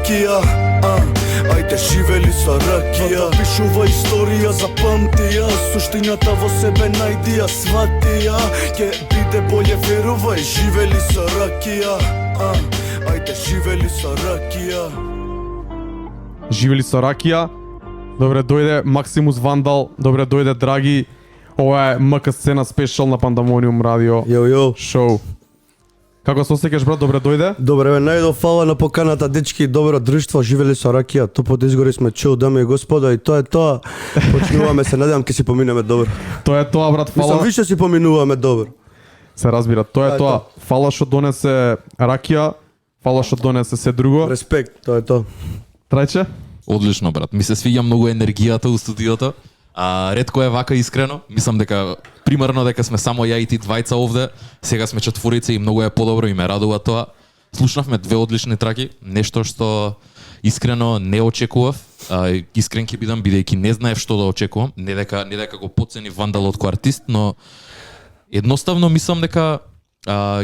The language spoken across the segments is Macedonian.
ракија, ајде живели со ракија. Пишува историја, запамти ја, суштината во себе најди ја, свати ја. Ќе биде боле, верувај, живели со ракија, ајде живели со ракија. Живели со ракија. Добре дојде Максимус Вандал, добре дојде драги. Ова е МК сцена спешал на Пандамониум радио. Јо. Шоу. Како се осеќаш брат, добре дојде? Добре, најдов фала на поканата, дечки, добро друштво, живели со ракија. Тупот изгори сме чул, дами и господа, и тоа е тоа. Почнуваме се, надевам ќе си поминеме добро. Тоа е тоа брат, фала. Мислам, више си поминуваме добро. Се разбира, тоа е тоа. Фала што донесе ракија, фала што донесе се друго. Респект, тоа е тоа. Трајче? Одлично брат, ми се свиѓа многу енергијата у студиото. Ретко е вака искрено, мислам дека примерно дека сме само ја и ти двајца овде, сега сме четворица и многу е подобро и ме радува тоа. Слушнавме две одлични траки, нешто што искрено не очекував, искрен ќе бидам бидејќи не знаев што да очекувам, не дека го подцени Вандалот како артист, но едноставно мислам дека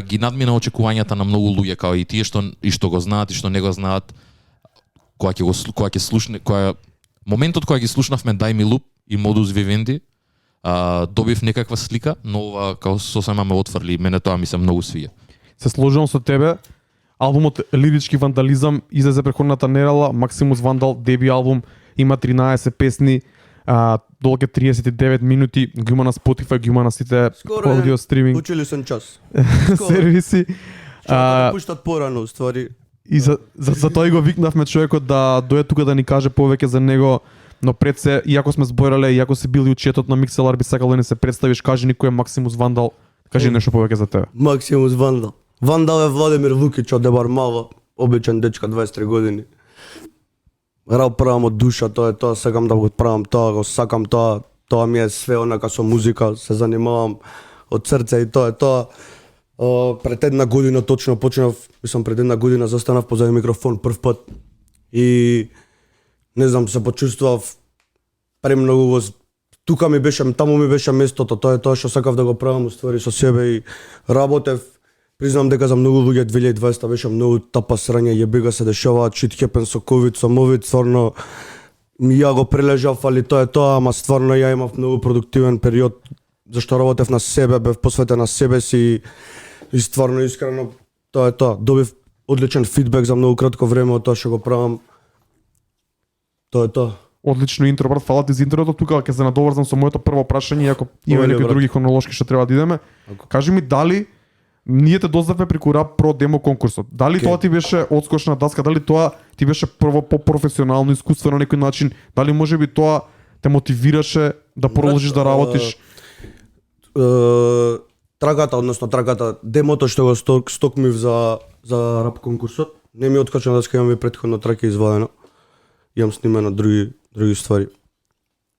ги надмина очекувањата на многу луѓе, као и тие што го знаат и што не го знаат. Моментот кога ги слушнавме Дај ми луп и Модус Вивенди, добив некаква слика, но ова као сосема ме отфрли, мене тоа ми се многу свија. Се сложувам со тебе. Албумот Лирички вандализам излезе преходната недела. Максимус Вандал деби албум, има 13 песни, долг е 39 минути, ги има на Spotify, ги има на сите аудио стриминг. Учили сен час. Сервиси. Што да пуштат порано, ствари. И за тоа и го викнавме човекот да дојде тука да ни каже повеќе за него, но пред се, иако сме зборале, иако се били учетот на Микселар, би сакал да ни се представиш, кажи ни кој е Максимус Вандал, кажи нешто повеќе за тебе. Максимус Вандал. Вандал е Владимир Лукич од Дебармала, обичен дечка, 23 години. Рап правам од душа, тоа е тоа, сакам да го правам тоа, го сакам тоа, тоа ми е све онака со музика, се занимавам од срце и тоа е тоа. Пред една година точно почнав, мислам пред една година застанав позади микрофон прв пат и не знам, се почувствував премногу тука ми беше, таму ми беше местото, тоа е тоа што сакав да го правам уствари со себе и работев. Признам дека за многу луѓе 2020 беше многу тапа срање, јебига се дешаваат shit happen со ковид, со мовид, стварно ја го прележав, али тоа е тоа, ама стварно ја имав многу продуктивен период зашто работев на себе, бев посветен на себе си и стварно искрено тоа е тоа. Добив одличен фидбек за многу кратко време од тоа што го правам. Тоа е тоа. Одлично интро, брат, фала ти за интрото. Тука ќе се надоврзам со моето прво прашање, иако има некои други хронолошки што треба да идеме. Кажи ми дали ние те дознавме преку Rap Pro демо конкурсот. Дали тоа ти беше одскочна даска, дали тоа ти беше прво по-професионално, искуствено на некој начин, дали можеби тоа те мотивираше да продолжиш да работиш? Трагата, демото што го стокмив за рап конкурсот, не ми откача даска, имам и претходно трака извадено. Имам снимено други ствари.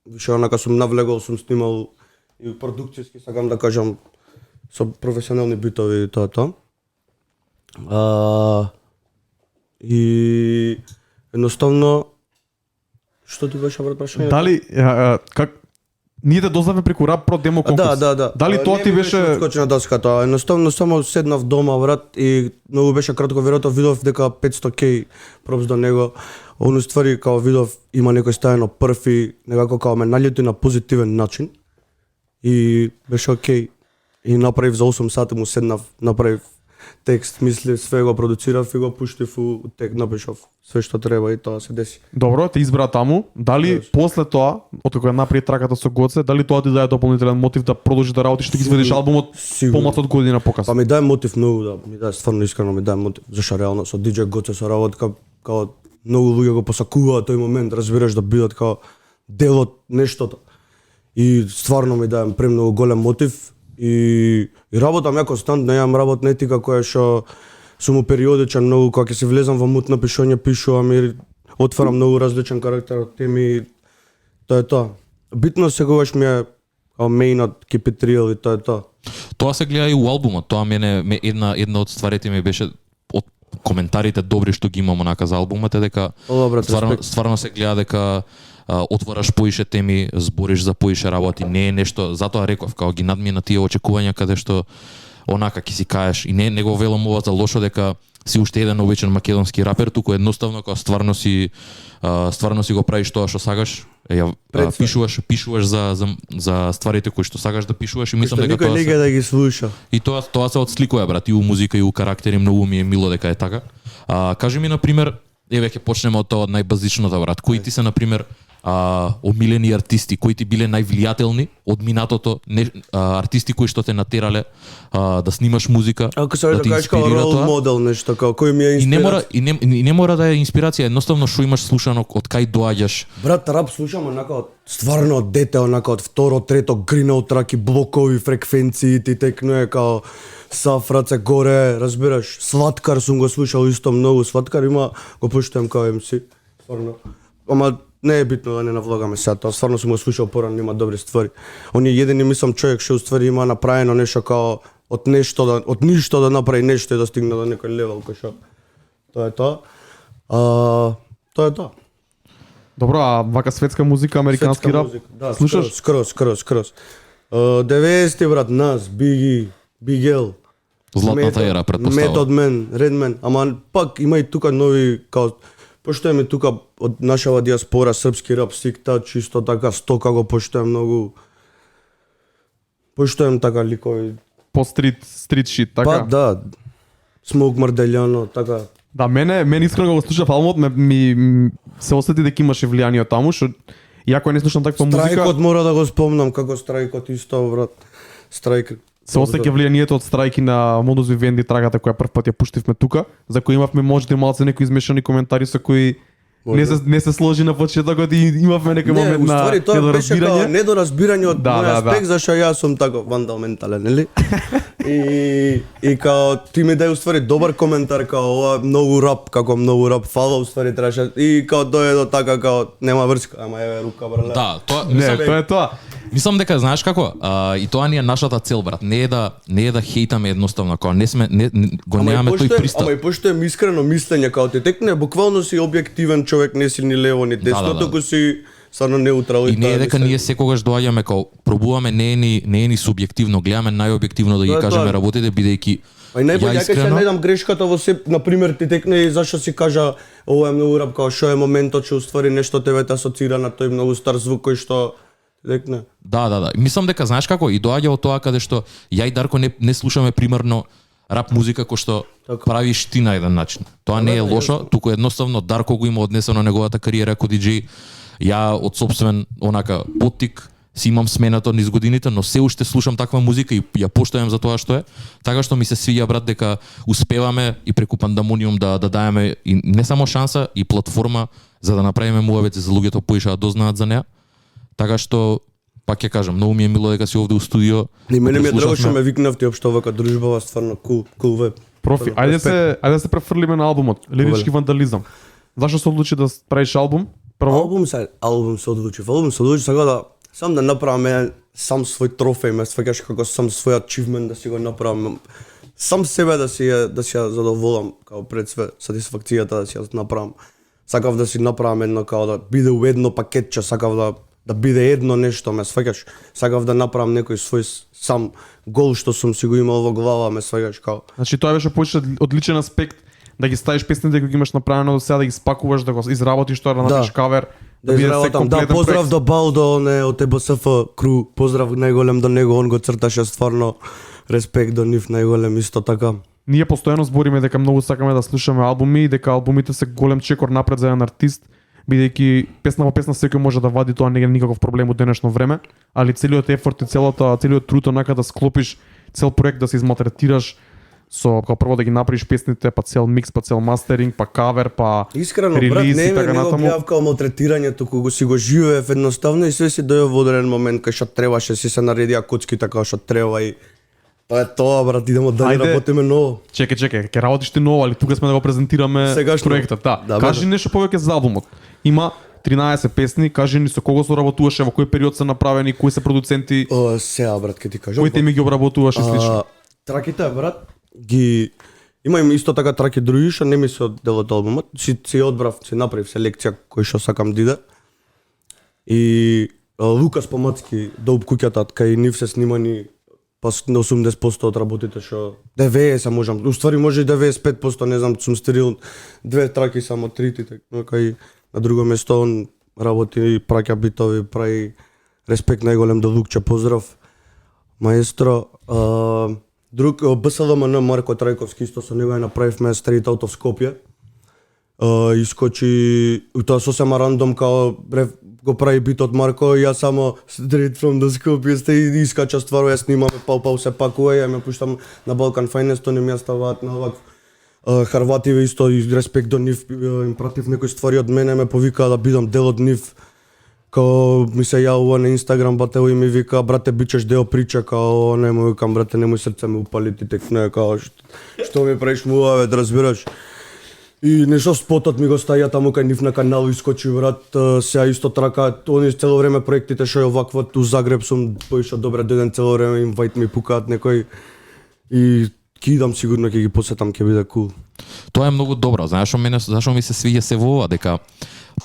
Више онака сум навлегол, сум снимал и продукцијски, сакам да кажам, со професионални битови и тоа. И едноставно што ти беше брат прашање? Дали ние те дознавме преку Rap Pro демо конкурс. Да. Дали тоа ти беше откочена даската? Едноставно само седнав дома брат и многу беше кратко веројатно видов дека 500k пропс до него. Оно ствари као видов има некој стајано прв и некако као ме налјути на позитивен начин. И беше окей. И направив за 8 сати му седнав, направив текст, мислив, све го продуцирав и го пуштив у тек, напишав све што треба и тоа се деси. Добро, те избра таму. Дали после тоа, откога направи траката со Гоце, дали тоа ти даде дополнителен мотив да продолжиш да работиш, да ги изведиш албумот помалку од година покасно? Па ми даде мотив многу, да, ми даде стварно искрено ми даде мотив. Зашто реално со DJ Гоце со работа као многу луѓе го посакуваат тој момент, разбираш да бидат као дел од нештото. И стварно ми даде премногу голем мотив. И работам ја константно, имам работна етика која што сум у периодичен многу, кога ќе се влезам во мут на пишување, пишувам и отварам многу различен карактер од теми. Тоа е тоа. Битно сегогаш ми е мејнот, keep it real и тоа е тоа. Тоа се гледа и у албумот, тоа мене една од стварите ми беше од коментарите добри што ги имам онака за албумот е дека стварно се гледа дека отвораш поише теми, збориш за поише работи, не е нешто, затоа реков, као ги надмина тие очекувања каде што онака ќе си кажеш и не го велам ова за лошо дека си уште еден обичен македонски рапер, туку едноставно кога стварно си го правиш тоа што сакаш, пишуваш за стварите кои што сакаш да пишуваш и мислам дека никој не ќе да ги слуша. И тоа се отсликува брат и у музика и у карактери, многу ми е мило дека е така. Кажи ми на пример, еве ќе почнеме од тоа најбазичното брат. Кои ти се на пример омилени артисти, кои ти биле највлијателни од минатото, артисти кои што те натерале да снимаш музика, Ако се да те кажеш како инспирира рол тоа. модел нешто, како кој ми е инспирација. И не мора да е инспирација, едноставно што имаш слушано, од кај доаѓаш. Брат, рап слушам онака од стварно од дете, онака од второ, трето, гринал траки, блокови, фреквенции, ти текнуе као сав раце горе, разбираш. Сваткар сум го слушал исто многу, Сваткар има, го поштувам као MC, стварно. Ама не е битно да не навлагаме сега тоа, стварно сум го слушал порано, има добри ствари. Он е едини мислам човек што уствари има направено нешто као од ништо да направи нешто и да стигне до некој левел кој што. Тоа е тоа. Тоа е тоа. Добро, а вака светска музика, американски рап, Да, слушаш? Скроз. 90-ти брат, нас, Биги, Бигел, Златната ера, предпоставувам. Метод Мен, Редмен, ама пак има и тука нови, као, поштуем и тука од нашава диаспора, српски рап, Сикта, чисто така, Стока го поштуем многу. Поштуем така ликови. По стрит шит, така? Па да, Смоук Марделјано, така. Да, мене искрено го слушав албумот, ми се осети дека имаше влијание таму, што иако не слушам таква музика, Страйкот мора да го спомнам, како Страйкот исто, брат. Страйк. се осеќа влијанието од Страйки на Modus Vivendi трагата која прв пат ја пуштивме тука, за кој имавме можете малце некои измешани коментари со кои не се сложи на почетокот и имавме некој момент на уствари тоа беше како недоразбирање. недоразбирање од Да, мој да, аспект, зашто јас сум тако вандал ментален, нели? И као ти ми дај уствари добар коментар као ова многу рап, фала уствари требаше и као дојде до така као нема врска, ама еве рука брале. Да, тоа Не, тоа е тоа. Мислам дека знаеш како, и тоа ни е нашата цел брат. Не е да хейтаме едноставно, као го немаме тој пристап. Ама и поштуем искрено мислење као ти текне, буквално си објективен човек, не си ни лево ни десно, Да. туку си стварно неутрал И не е тоа дека мислење. ние секогаш доаѓаме као пробуваме, не е ни субјективно, гледаме најобјективно да ги Тоа е кажеме тоа. работите бидејќи А и најбоље ја ќе се најдам грешката во се, на пример ти текне и зашто си кажа ова е многу рап, као што е моментот што уствари нешто тебе те асоцира на тој многу стар звук кој што текне. Да. Мислам дека знаеш како и доаѓа од тоа каде што ја и Дарко не слушаме примерно рап музика кој што правиш ти на еден начин. Тоа не е лошо, туку едноставно Дарко го има однесено неговата кариера како диџеј. Ја од сопствен онака поттик си имам сменато низ годините, но се уште слушам таква музика и ја поштојам за тоа што е. Така што ми се свиѓа брат дека успеваме и преку Пандамониум да даеме и не само шанса и платформа за да направиме муавеци за луѓето поише да дознаат за неа. Така што пак ќе кажам, многу ми е мило дека си овде у студио. И мене ми е драго Слушавме. што ме викнавте општо вака дружбава, стварно cool веб. Профи, ајде да се префрлиме на албумот, Лирички вандализам. Зашто се одлучи да правиш албум? Прво, Албум се одлучив, сака да сам да направам сам свој трофеј, ме сваќаш како сам свој ачивмент да си го направам. Сам себе да си ја задоволам како пред све сатисфакцијата да си ја направам. Сакав да си направам едно као да биде у едно пакетче, сакав да биде едно нешто, ме сваќаш. Сакав да направам некој свој сам гол што сум си го имал во глава, ме сваќаш као. значи тоа беше повеќе одличен аспект да ги ставиш песните кои ги имаш направено до сега, да ги спакуваш, да го изработиш тоа, да направиш кавер, Да биде изработам, да, комплетен поздрав проект. до Балдо, не, од ЕБСФ кру, поздрав најголем до него, он го црташе стварно, респект до нив најголем исто така. Ние постојано збориме дека многу сакаме да слушаме албуми и дека албумите се голем чекор напред за еден артист, бидејќи песна по песна секој може да вади, тоа не е никаков проблем у денешно време, али целиот ефорт и целиот труд онака да склопиш цел проект, да се измалтретираш со како прво да ги направиш песните, па цел микс, па цел мастеринг, па кавер, па Искрено, брат, релиз не и ме така не го натаму. гледав као малтретирање, туку го си го живеев едноставно и све си дојде во одреден момент кај што требаше, си се наредија коцките како што треба и тоа е тоа, брат, идемо да Ајде. работиме ново. Чекај, ќе работиш ти ново, али тука сме да го презентираме Сегашно. проектот, да. Да, Кажи бе. нешто повеќе за албумот. Има 13 песни, кажи ни со кого соработуваше, во кој период се направени, кои се продуценти, Сега, брат, ке ти кажам. кои теми ги обработуваш и слично. Траките, брат, ги имам исто така траки други што не ми се од дел од албумот. Си одбрав, си направив селекција кој што сакам да иде. И Лукас Помацки, Доуп куќата, кај нив се снимани па 80% од работите што 90 можам, уствари може и 95%, не знам, сум стирил 2 траки само 3 тек, кај на друго место он работи, праќа битови, прави респект најголем до Лукче, поздрав. Маестро, друг БСЛМН Марко Трајковски исто со него ја направивме Straight Out of Skopje. Искочи тоа сосема рандом као го прави битот Марко и јас само Straight from the Skopje сте и искача стваро, ја снимаме, пау се пакува, ја ме пуштам на Балкан Finest, они ми ја ставаат на овак Харвативе исто и респект до нив, им пратив некои ствари од мене, ме повикаа да бидам дел од нив. Као ми се јавува на Инстаграм, батево и ми вика, брате, бичеш дел прича, као немој, викам, брате, немој срце ме упали, ти тек не, као, што ми правиш муаве, да разбираш. И нешто спотот ми го стаја таму кај нив на канал, искочи брат, сега исто трака, они цело време проектите што е оваквот, у Загреб сум поишо добре ден цело време, инвайт ми пукаат некој и ќе идам сигурно, ќе ги посетам, ќе биде кул. Тоа е многу добро, знаеш зашо ми се свиѓа се во ова, дека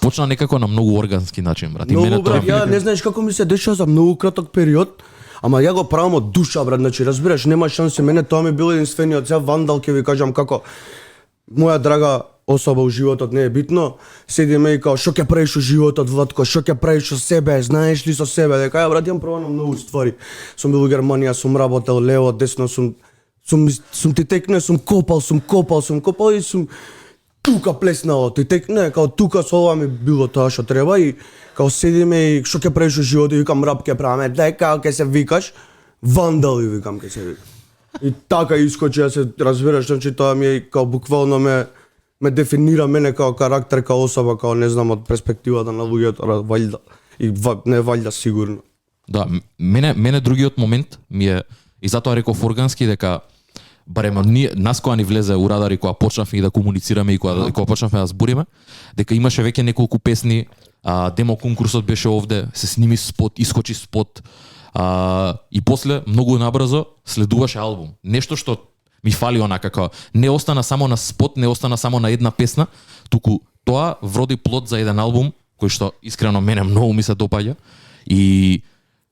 почна некако на многу органски начин, брат. И мене брат, ја не знаеш како ми се дешава за многу краток период, ама ја го правам од душа, брат, значи разбираш, нема шанси, мене тоа ми било единствениот, сега Вандал ќе ви кажам како моја драга особа у животот, не е битно, седиме и као, шо ќе правиш у животот, Владко, шо ќе правиш со себе, знаеш ли со себе, дека ја брат, имам пробано многу ствари. Сум бил у Германија, сум работел лево, десно, сум ти текне, сум копал и сум тука плеснало, ти текне, као тука со ова ми било тоа што треба и као седиме и шо ќе правиш у животот, и викам рап ќе правиме, дека ќе се викаш, Вандал и викам ќе се викам. И така искочи, ја се разбираш, значи тоа ми е као буквално ме дефинира мене као карактер, као особа, као не знам од перспективата на луѓето, валјда. И не валјда сигурно. Да, мене другиот момент ми е, и затоа реков органски, дека барем нас кога ни влезе у радар и кога почнавме и да комуницираме и кога почнавме да збориме, дека имаше веќе неколку песни, демо конкурсот беше овде, се сними спот, искочи спот, и после многу набрзо следуваше албум. Нешто што ми фали онака како не остана само на спот, не остана само на една песна, туку тоа вроди плод за еден албум кој што искрено мене многу ми се допаѓа и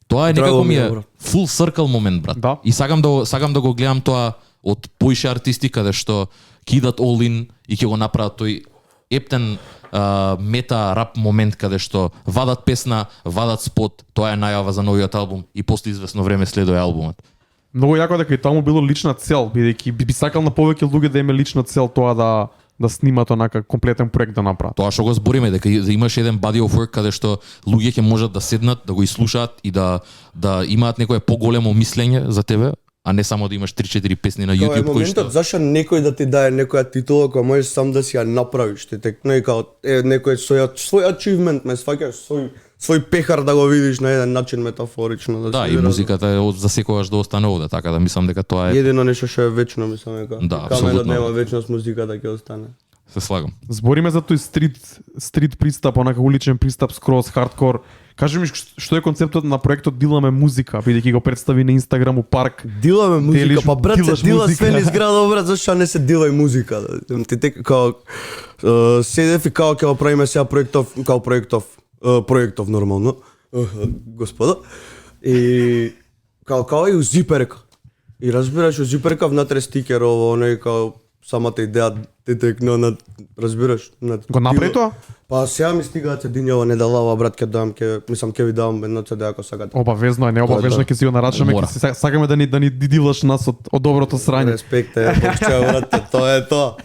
тоа е некако ми е full circle момент, брат. Да. И сакам да го гледам тоа од поише артисти каде што кидат all in и ќе го направат тој ептен мета рап момент каде што вадат песна, вадат спот, тоа е најава за новиот албум и после известно време следува албумот. Многу јако дека и тоа му било лична цел, бидејќи би сакал на повеќе луѓе да име лична цел тоа да снимат онака комплетен проект да направат. Тоа што го збориме дека имаш еден body of work каде што луѓе ќе можат да седнат, да го изслушаат и да имаат некое поголемо мислење за тебе, а не само да имаш 3-4 песни на YouTube кои што. Зашо некој да ти даде некоја титула која можеш сам да си ја направиш, ти текно и као некој свој achievement, ме сваќаш, свој пехар да го видиш на еден начин метафорично. Да, и музиката е за секогаш да остане овде, така да мислам дека тоа е едино нешто што е вечно, мислам дека. Да, каменот нема вечност, музиката ќе остане. Се слагам. Збориме за тој стрит пристап, онака уличен пристап, скроз хардкор. Кажи ми што е концептот на проектот Диламе музика, бидејќи го представи на Инстаграм у парк. Диламе музика, па брат, дила музика. све низ градот, брат, зашто не се дила и музика? Ти тек као седев и као ќе го правиме сега проектов нормално. Господа. И као и у Зиперка. И разбираш, у Зиперка внатре стикерово, оној као самата идеја те текно на, разбираш, на Го направи тоа? Па сега ми стигаат единјава недалава, брат, ќе ви давам едно CD ако сакате. Обавезно е, не обавезно ќе си го нарачаме, Мора. ќе сакаме да ни дидилаш нас од доброто срање. Респект е, брат, тоа е тоа.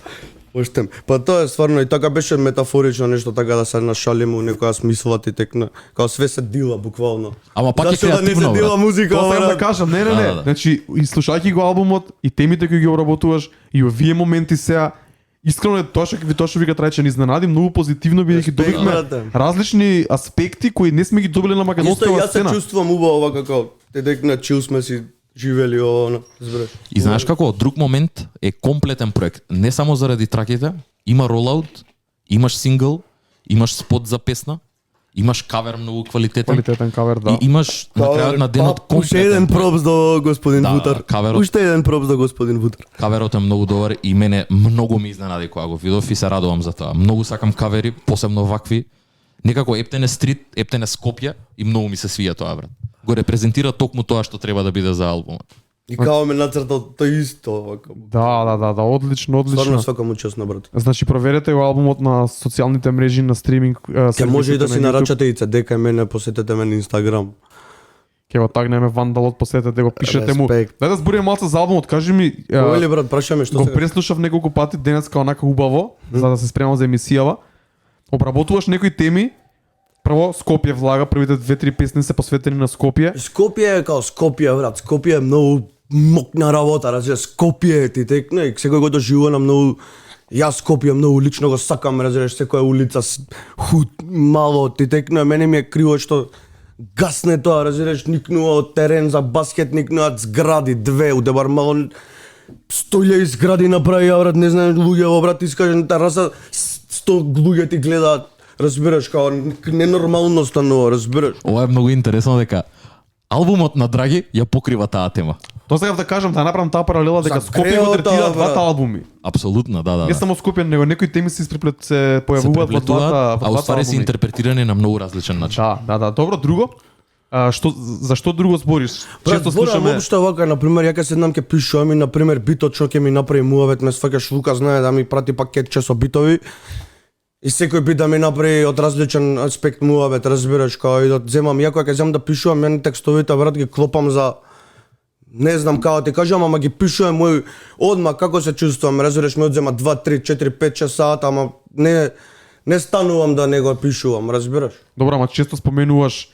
Поштем. Па тоа е стварно и така беше метафорично нешто така да се нашалиме у некоја смисла ти текна. Као све се дила буквално. Ама пак е Зашто да не креативно, се дила брат. музика, Тоа сакам да брат? кажам, не. Да. Значи, и слушајќи го албумот и темите кои ги обработуваш и овие моменти сега искрено тоа што ви га Трајче ни изненади многу позитивно бидејќи Респект, добивме брате. различни аспекти кои не сме ги добили на Исто македонската јас се сцена. чувствувам убаво како те декна чил сме си живели ова, разбираш. И знаеш како, друг момент е комплетен проект. Не само заради траките, има ролаут, имаш сингл, имаш спот за песна, имаш кавер многу Квалитетен кавер, да. И имаш на крајот на денот Уште еден пропс до господин Да, Вутар. каверот. Уште еден пропс до господин Вутар. Каверот е многу добар и мене многу ми изненади кога го видов и се радувам за тоа. Многу сакам кавери, посебно вакви. Некако ептене стрит, ептене Скопје и многу ми се свија тоа, брат. Го репрезентира токму тоа што треба да биде за албумот. И као ме нацртал тој исто, вака. Да, одлично. Стварно свакам учесно, брат. Значи проверете го албумот на социјалните мрежи, на стриминг. Ќе може и да си сервисите на YouTube. нарачате и CD кај мене, посетете ме на Инстаграм. Ќе го тагнеме Вандалот, посетете го, пишете му. Респект. Дај да збориме малку за албумот, кажи ми. Оли брат, прашаме што Го сега. преслушав неколку пати денеска онака убаво, за да се спремам за емисијава. Обработуваш некои теми. Прво Скопје влага, првите 2-3 песни се посветени на Скопје. Скопје е као Скопје, брат. Скопје е многу мокна работа, разбираш. Скопје ти текне, секој го доживува на многу. Јас Скопје многу лично го сакам, разбираш, секоја улица худ мало ти текне, мене ми е криво што гасне тоа, разбираш, никнува од терен за баскет, никнуваат згради, две, у Дебар мало 100.000 згради направи, брат, не знам луѓе, брат, искажен тараса 100 луѓе ти гледаат, разбираш, као ненормално станува, разбираш. Ова е многу интересно дека албумот на Драги ја покрива таа тема. Тоа сакав да кажам, да направам таа паралела дека За Скопје го греотата, третира брат. двата албуми. Апсолутно, да. Не само Скопје, него некои теми се се појавуваат во двата а уствари се албуми. интерпретирани на многу различен начин. Да. Добро, друго? Зашто друго збориш? Брат, Често зборам слушаме општо вака, например, ја ке седнам ке пишувам и например битот што ќе ми направи муавет, ме сваќаш, Лука знае да ми прати пакетче со битови. И секој бит да ми направи од различен аспект муавет, разбираш, као и да земам, ја кога ќе земам да пишувам, ја текстовите, брат, ги клопам за не знам како ти кажам, ама ги пишувам мој одма како се чувствувам, разбираш, ми одзема 2, 3, 4, 5, 6 сата, ама не станувам да не го пишувам, разбираш? Добро, ама често споменуваш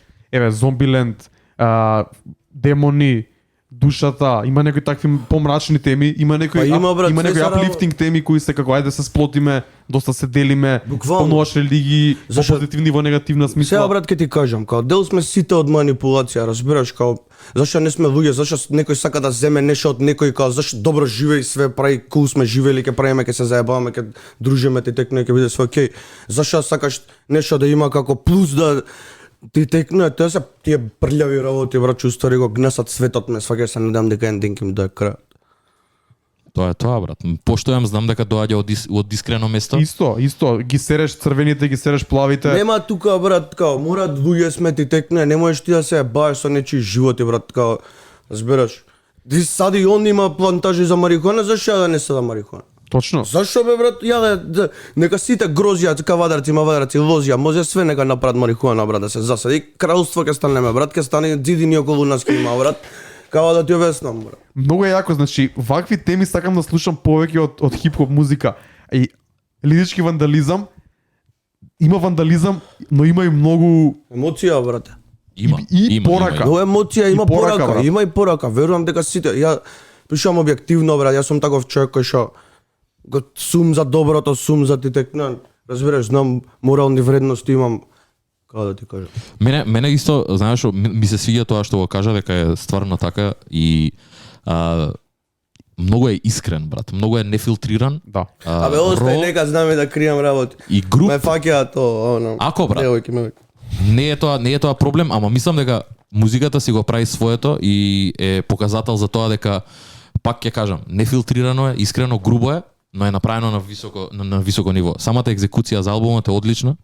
Зомбиленд, демони, душата, има некои такви помрачни теми, има некои Па има, брат, има некои се заработи. uplifting теми кои се како ајде да се сплотиме, доста се делиме, Буквално. помнуваш религии, во Зашо- позитивни во негативна Сега смисла. брат ке ти кажам, као дел сме сите од манипулација, разбираш, као зашто не сме луѓе, зашто некој сака да земе нешто од некој, као зашто добро живеј све, прави кул сме живели, ќе правиме, ќе се заебаваме, ќе дружиме, ти текне, ќе биде све окей. Зашто сакаш нешто да има како плюс да ти текне, тоа се тие прљави работи, брат, устари го гнесат светот, ме сваќаш, се надам дека еден ден ќе ми дое крај. Тоа е тоа, брат. Поштојам, знам дека доаѓа од искрено место. Исто, ги сереш црвените, ги сереш плавите. Нема тука, брат, као морат луѓе сме ти текне, не можеш ти да се бавиш со нечии животи, брат, као разбираш. Ди сади он има плантажи за марихуана, зашто ја да не сада марихуана? Точно. Зашо бе брат, нека сите грозија, кавадарци, мавадарци, лозија, може све нека направат марихуана, брат, да се засади. Кралство ќе станеме, брат, ќе стане зидини околу нас ќе има, брат. Кава да ти обяснам, брат. Многу е јако, значи, вакви теми сакам да слушам повеќе од хип-хоп музика. И лирички вандализам, има вандализам, но има и многу Емоција, брат. И порака. Но емоција има И порака, порака, брат. има и порака. Верувам дека сите, ја пишам објективно, брат, јас сум таков човек кој што го сум за доброто, сум за ти текна, разбираш, знам морални вредности имам, како да ти кажам. Мене исто, знаеш, ми се свиѓа тоа што го кажа дека е стварно така и многу е искрен, брат, многу е нефилтриран. Да. Абе, остај, ро нека знаме да кријам работи. и груп. Ме фаќа тоа, оно. Ако, брат. Девојки ме. Не е тоа проблем, ама мислам дека музиката си го прави своето и е показател за тоа дека пак ќе кажам, нефилтрирано е, искрено, грубо е, но е направено на високо ниво. Самата екзекуција за албумот е одлична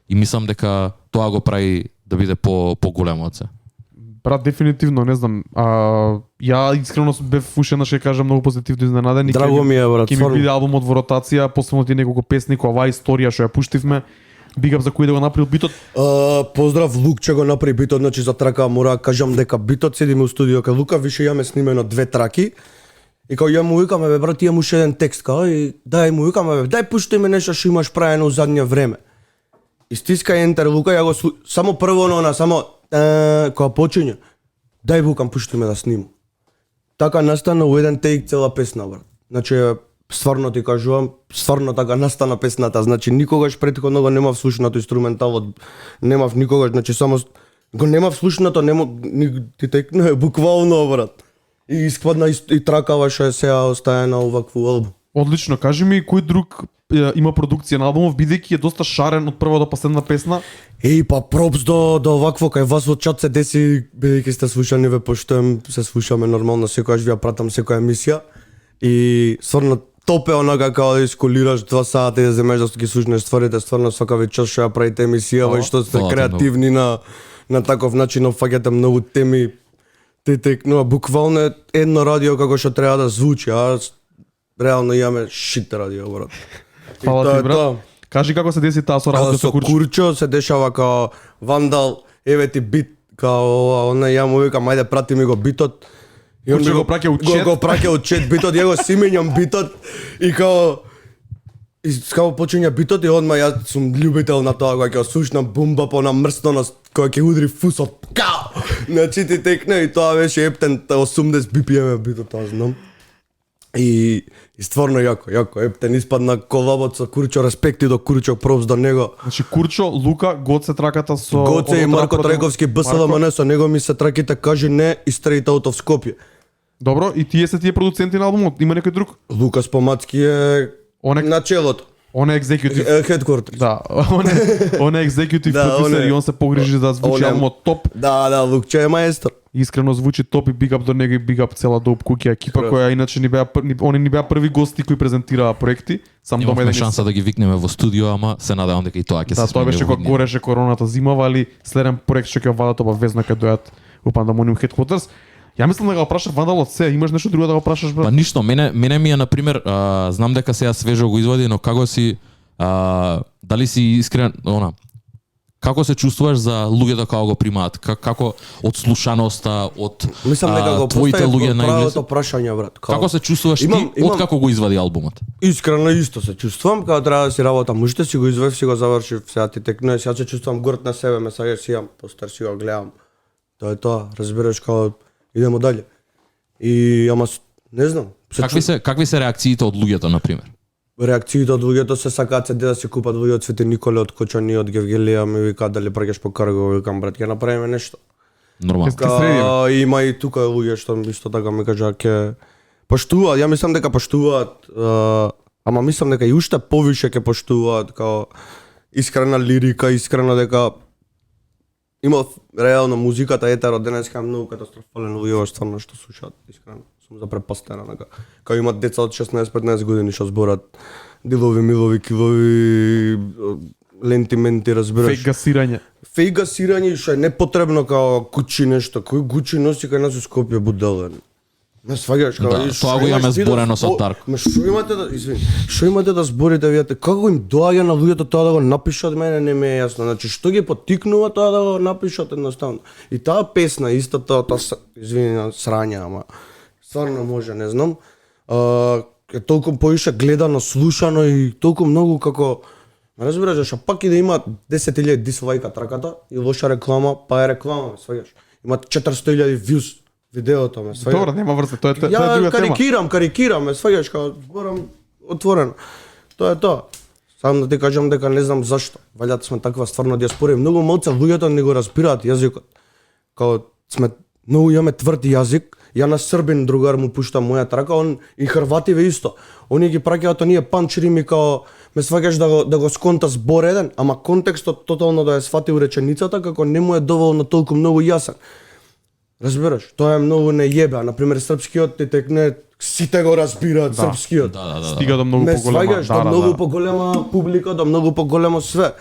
и мислам дека тоа го прави да биде по-големо од се. Брат, дефинитивно, не знам. Ја искрено бев уште еднаш ќе кажам многу позитивно изненаден. и Драго ми е, брат, Ќе ми стварно. биде албумот во ротација, последно ти неколку песни, која оваа историја што ја пуштивме. Big up за кој да го направил битот. Поздрав Лукче го направи битот, значи за трака мора да кажам дека битот седиме у студио кај Лука, више јаме снимено 2 траки. И као ја му викаме, бе брат, имам уште еден текст, као и дај му викаме, бе, дај пушти ми нешто што имаш правено у задње време. И стиска ентер Лука, ја го само прво она, само кога почиња. Дај викам пушти ме да снимам. Така настана у еден тейк цела песна, брат. Значи стварно ти кажувам, стварно така настана песната, значи никогаш претходно го немав слушнато инструменталот, немав никогаш, значи само го немав слушнато, ти текне буквално, брат. И искпадна и тракава што е сега остаена овакву албум. Одлично, кажи ми кој друг има продукција на албумов, бидејќи е доста шарен од прва до последна песна. Еј, па пропс до овакво, кај вас во чат се деси, бидејќи сте слушани, ве поштојам, се слушаме нормално, секојаш ви ја пратам секоја емисија. И стварно топ е онака као да исколираш 2 сата и да земеш да ги слушнеш стварите, стварно свака ви час што ја правите емисија, и што сте фала ти креативни на таков начин, опфаќате многу теми, Ти текнува буквално е едно радио како што треба да звучи, а реално имаме шит радио, брат. И Фала тоа ти, е брат. тоа. Кажи како се деси таа соработка со Со Курчо. Курчо се дешава као Вандал, еве ти бит, као она ја му викам ајде прати ми го битот. И Курчо ми го праќа у чет. Го праќа у чет битот, ја го си менјам битот и као као почиња битот и одма јас сум љубител на тоа кога ќе слушнам бумба по на мрстоност кога ќе удри фусот. Као! Значи ти текне и тоа беше ептен 80 BPM битот, тоа знам. И стварно јако, ептен испадна колабот со Курчо, респекти до Курчо, пропс до него. Значи Курчо, Лука, Гоце траката со Гоце и Одотра Марко против- Трајковски, БСЛМН, со него ми се траките, кажи не и Straight Out of Skopje. Добро, и тие се тие продуценти на албумот, има некој друг? Лукас Помацки е Он е на челото, он е екзекутив. headquarters. Да, он е екзекутив Да, продусер он е- и он се погрижи да звучи он е- албумот топ. Да, Лукче е маестро. Искрено звучи топ и биг ап до него и биг ап цела Доп Куки екипа Браво. која иначе они ни беа први гости кои презентираа проекти. Сам Имавме дома шанса да ги викнеме во студио, ама се надевам дека и тоа ќе Да, се тоа беше кога видне. гореше короната зимава, али следен проект што ќе вадат обавезно кога дојат у Pandemonium Headquarters. Ја мислам да го прашав Вандал од се, имаш нешто друго да го прашаш Па брат? ништо, мене ми е на пример, знам дека сега свежо го извади, но како си дали си искрен, како се чувствуваш за луѓето како го примаат? Како од слушаноста, од Мислам дека го твоите постави луѓе правото најблизо? прашање, брат. Како се чувствуваш Имам- ти од како го извади албумот? Искрено исто се чувствувам, кога треба да си работам. Уште си го извев, си го завршив, сега ти текне, сега се чувствувам горд на себе, ме сега си имам, постар си го гледам. Тоа е тоа, разбираш како идемо дале. И ама не знам, Какви се реакциите од луѓето на пример? реакциите од луѓето се сакаат се да си купат луѓе од Свети Николе, од Кочани, од Гевгелија, ми викаат дали праќаш по карго, викам брат, ќе направиме нешто. Нормално. Ке средиме. Има и тука луѓе што исто така ми кажа ќе поштуваат, ја мислам дека поштуваат, ама мислам дека и уште повише ќе поштуваат као искрена лирика, искрено дека има реално музиката етеро денеска е многу катастрофален луѓе стварно што слушаат, искрено сум запрепастена дека као имат деца од 16-15 години што зборат дилови, милови, килови, лентименти, разбираш. Фейк гасирање. Фейк гасирање што е непотребно као Гучи нешто. Кој Гучи носи кај нас у Скопје буделен? Не сваѓаш као Да, и што тоа го имаш имаме ти зборено со Дарко. Ма што имате да извини, што имате да зборите вие? Како им доаѓа на луѓето тоа да го напишат, мене не ми е јасно. Значи што ги поттикнува тоа да го напишат едноставно. И таа песна исто тоа извини срања, ама стварно може, не знам. Е толку поише гледано, слушано и толку многу како разбираш, а пак и да има 10.000 дислайка траката и лоша реклама, па е реклама, сваѓаш. Има 400.000 views видеото, ме сваѓаш. Добро, нема врска, тоа е Ја друга тема. карикирам, ме сваѓаш, као зборам отворено. Тоа е тоа. Сам да ти кажам дека не знам зашто. Валјат сме таква стварно диаспора и многу малце луѓето не го разбираат јазикот. Као сме многу имаме тврд јазик. Ја на србин другар му пушта моја трака, он и хрвативе исто. Они ги праќаат оние панчрими као ме сваќаш да го сконта збор еден, ама контекстот тотално да ја свати у реченицата како не му е доволно толку многу јасен. Разбираш, тоа е многу не јебе, на пример српскиот ти текне сите го разбираат српскиот. Да. Стига до многу Ме поголема. сваѓаш до многу поголема публика, до многу поголемо све.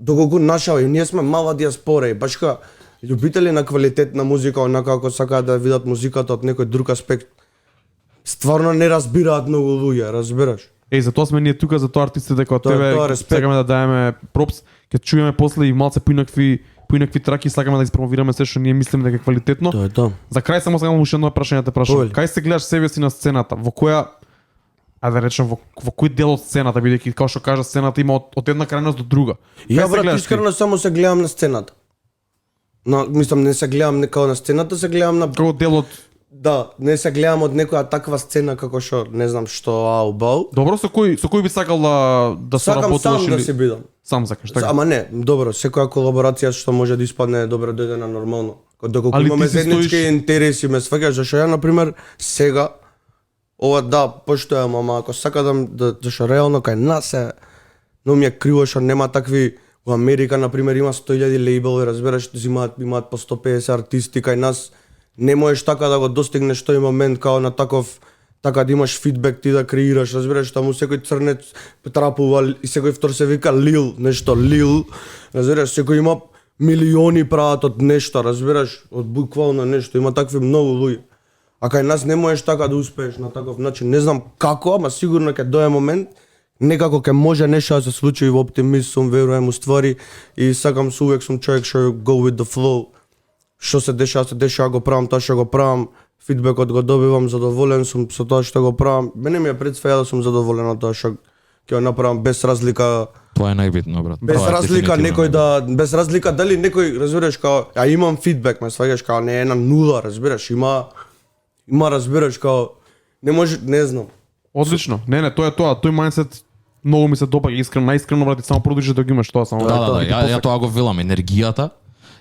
Доколку наша, и ние сме мала диаспора и баш ка љубители на квалитетна музика, онака ако сакаат да видат музиката од некој друг аспект, стварно не разбираат многу луѓе, разбираш? Еј, затоа сме ние тука, затоа артистите како Тоа е тебе, тоа, респект. сакаме да даеме пропс, ќе чуеме после и малце поинакви траки, сакаме да испромовираме се што ние мислиме дека е квалитетно. Тоа е тоа. За крај само сакам уште едно прашање да те прашам. Повели. Кај се гледаш себе си на сцената? Во која да речем во кој дел од сцената, бидејќи како што кажа сцената има од една крајност до друга. Ја Кај се брат гледаш ти? искрено само се гледам на сцената. Мислам не се гледам како на сцената, се гледам на Како дел од да, не се гледам од некоја таква сцена како што не знам што ау бау. Добро, со кој би сакал да Сакам соработуваш сам да си бидам. Сам сакаш, така. Ама не, добро, секоја колаборација што може да испадне добро дојде на нормално. Доколку Али имаме ти си заеднички стоиш- интереси, ме сваќаш, зашто ја на пример сега ова да поштојам, ама ако сакам да зашто реално кај нас е но ми е криво што нема такви во Америка на пример има 100.000 лейбли, разбираш, имаат по 150 артисти кај нас не можеш така да го достигнеш тој момент као на таков така да имаш фидбек ти да креираш, разбираш, таму секој црнец трапува и секој втор се вика Лил, нешто Лил, разбираш, секој има милиони прават од нешто, разбираш, од буквално нешто, има такви многу луѓе. А кај нас не можеш така да успееш на таков начин, не знам како, ама сигурно ќе дое момент, некако ќе може нешто да се случи, и во оптимист сум, верувам у ствари и сакам увек сум човек што go with the flow. Што се деша, го правам, тоа што го правам, фидбекот го добивам, задоволен сум со тоа што го правам. Мене ми е предсваја да сум задоволен од тоа што ќе го направам без разлика. Тоа е најбитно, брат. Без Тоа е разлика дефинитивно некој да, без разлика дали некој, разбираш, као, ја имам фидбек, ме сваѓаш, као не е на нула, разбираш, има разбираш, као не може, не знам. Одлично. Не, тоа е тоа. Тој мајндсет многу ми се допаѓа, искрено, најискрено, брат, и само продолжи да го имаш тоа само. Да, ја тоа го велам, енергијата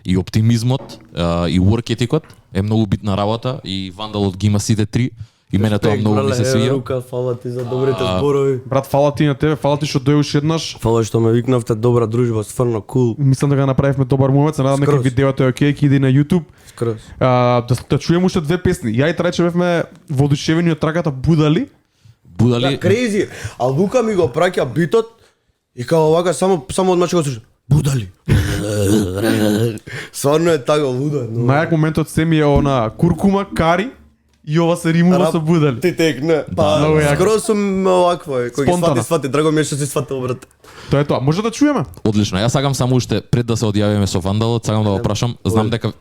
и оптимизмот и work ethic-от е многу битна работа и Вандалот ги има сите три. И мене тоа многу ми се свија. Рука, фала ти за добрите зборови. Брат, фала ти на тебе, фала ти што дојдеш еднаш. Фала што ме викнавте, добра дружба, стварно кул. Мислам да го направивме добар момент, се надам дека Скроз. видеото е окей, ќе иде на YouTube. Скроз. Да чуем уште две песни. Ја и Трајче бевме воодушевени од трагата Будали. Будали Да, крейзи. А Лука ми го праќа битот и као овака само од мачка го слушам. Будали. Стварно е така лудо. Најак моментот се ми е она куркума, кари и ова се римува со Будали. Ти текне. многу јако. Скоро сум овакво, кој ги Спонтано. свати, драго ми е што си сватил, брат. Тоа е тоа. Може да чуеме? Одлично. Јас сакам само уште пред да се одјавиме со Вандалот, сакам да го прашам, знам дека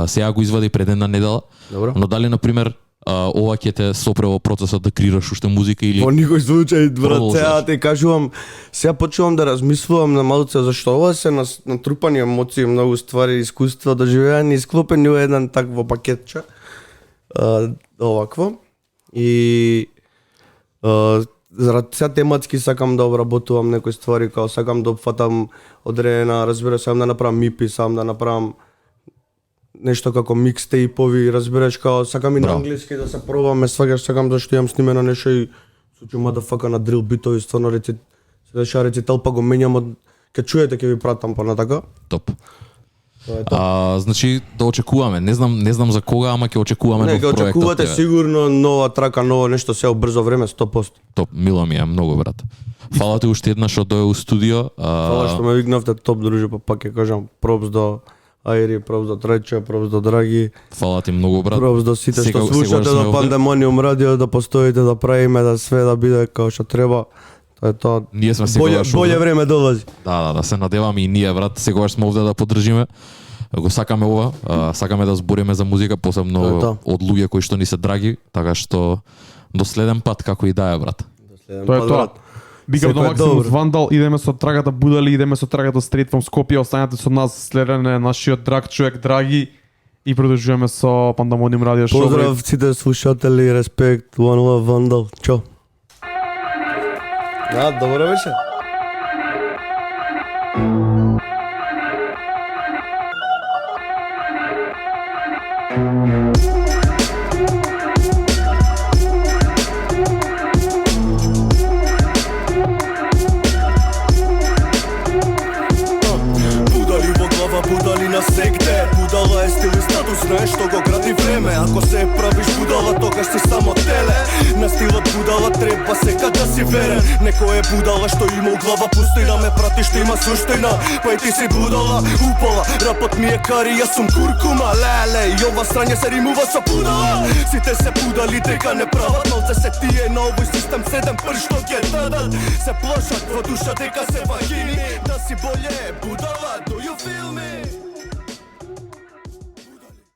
сега го извади пред една недела. Добро. Но дали на пример ова ќе те сопре во процесот да креираш уште музика или По никој случај, брат, Продолжаш. сега ти кажувам, сега почувам да размислувам на малце зашто ова се натрупани емоции, многу ствари, искуства, доживеани, исклопени во еден такво пакетче. Овакво. И сега тематски сакам да обработувам некои ствари, као сакам да опфатам одредена, разбираш, сакам да направам мипи, сакам да направам нешто како микстейпови, разбираш, као сакам и на Браво. англиски да се пробаме, сваѓаш, сакам зашто имам снимено нешто и случај мадафака на дрил битови, стварно се деша рецитал, па го менјам од ќе чуете, ќе ви пратам па на така. топ. Тоа е тоа. Значи да очекуваме, не знам за кога, ама ќе очекуваме Не, нов ќе проект. очекувате сигурно нова трака, ново нешто се брзо време 100%. Топ, мило ми е многу, брат. Фала ти уште еднаш што дое у студио. Фала што ме викнавте, топ дружи, па пак ќе кажам пропс до Ајри, пропс до Трајче, пропс до Драги, Фала ти многу, брат. пропс до сите што Секогаш слушате сме до овде. Пандемониум радио, да постоите, да правиме, да све да биде како што треба. Тоа е тоа. Ние сме Боле, секогаш боле овде. време долази. Да, се надеваме и ние, брат, секогаш сме овде да поддржиме. Го сакаме ова, сакаме да збориме за музика, посебно Тоа е тоа. од луѓе кои што ни се драги, така што до следен пат како и да е, брат. Тоа е тоа. Бигам до Секој е Максимус добро. Вандал, идеме со трагата Будали, идеме со трагата Straight from Skopje, останете со нас, следене нашиот драг човек Драги и продолжуваме со Пандемониум радио шоу. Поздрав сите слушатели, респект, one love, Вандал. Чао. Да, добро беше. Будали во глава, будали на сегде. Будала е стил и статус, знаеш што го гради време. Ако се правиш будала, тогаш си само теле. На стилот будала треба секад да си верен. Некој е будала што има у глава пустина, ме прати што има суштина. Па и ти си будала, упала, рапот ми е кари, јас сум куркума. Леле, и ова срање се римува со будала. Сите се будали, дека не прават, малце се тие на овој систем 7 прв што ќе дадат. Се плашат во душа дека се вагини, да си боле будала, do you feel me?